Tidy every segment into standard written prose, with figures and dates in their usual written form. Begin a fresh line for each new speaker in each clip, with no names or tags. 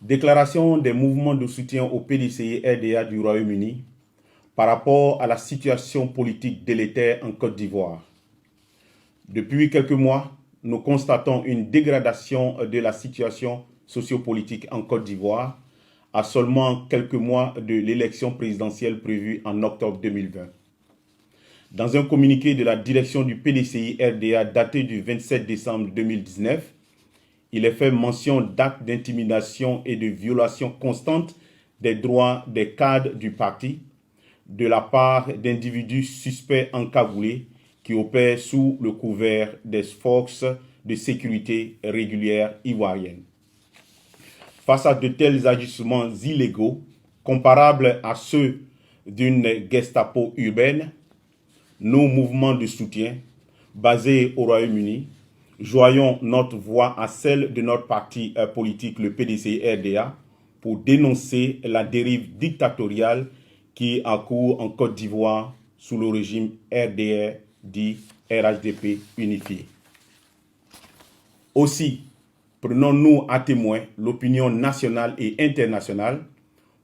Déclaration des mouvements de soutien au PDCI-RDA du Royaume-Uni par rapport à la situation politique délétère en Côte d'Ivoire. Depuis quelques mois, nous constatons une dégradation de la situation sociopolitique en Côte d'Ivoire à seulement quelques mois de l'élection présidentielle prévue en octobre 2020. Dans un communiqué de la direction du PDCI-RDA daté du 27 décembre 2019, il est fait mention d'actes d'intimidation et de violation constante des droits des cadres du parti de la part d'individus suspects encagoulés qui opèrent sous le couvert des forces de sécurité régulières ivoiriennes. Face à de tels agissements illégaux, comparables à ceux d'une Gestapo urbaine, nos mouvements de soutien, basés au Royaume-Uni, joignons notre voix à celle de notre parti politique, le PDCI-RDA, pour dénoncer la dérive dictatoriale qui a cours en Côte d'Ivoire sous le régime RDR dit RHDP unifié. Aussi, prenons-nous à témoin l'opinion nationale et internationale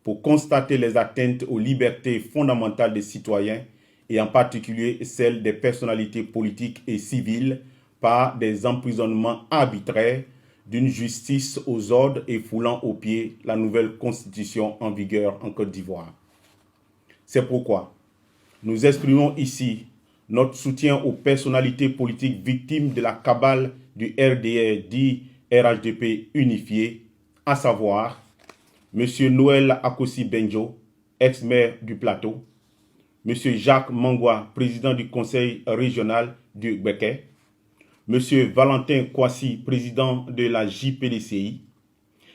pour constater les atteintes aux libertés fondamentales des citoyens et en particulier celles des personnalités politiques et civiles par des emprisonnements arbitraires d'une justice aux ordres et foulant aux pieds la nouvelle constitution en vigueur en Côte d'Ivoire. C'est pourquoi nous exprimons ici notre soutien aux personnalités politiques victimes de la cabale du RDR dit RHDP unifié, à savoir M. Noël Akossi Benjo, ex-maire du Plateau, M. Jacques Mangwa, président du conseil régional du Béquet, M. Valentin Kwasi, président de la JPDCI,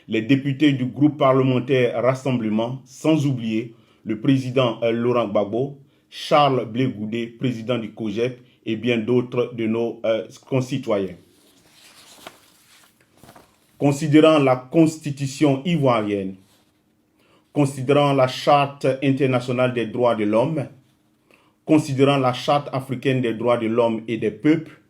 les députés du groupe parlementaire Rassemblement, sans oublier le président Laurent Gbagbo, Charles Blé Goudé, président du COGEP, et bien d'autres de nos concitoyens. Considérant la constitution ivoirienne, considérant la charte internationale des droits de l'homme, considérant la charte africaine des droits de l'homme et des peuples,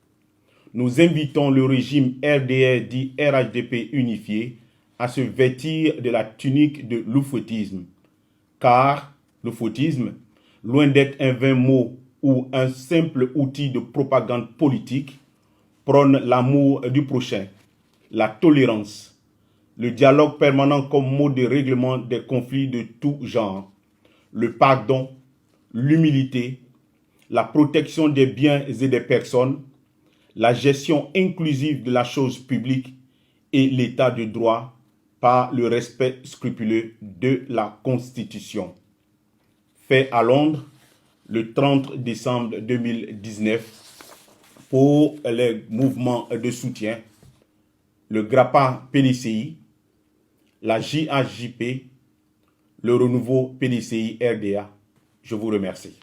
nous invitons le régime RDR dit RHDP unifié à se vêtir de la tunique de l'oufoutisme. Car l'oufoutisme, loin d'être un vain mot ou un simple outil de propagande politique, prône l'amour du prochain, la tolérance, le dialogue permanent comme mode de règlement des conflits de tout genre, le pardon, l'humilité, la protection des biens et des personnes, la gestion inclusive de la chose publique et l'état de droit par le respect scrupuleux de la Constitution. Fait à Londres le 30 décembre 2019 pour les mouvements de soutien, le GRAPA PDCI, la JHJP, le renouveau PDCI RDA. Je vous remercie.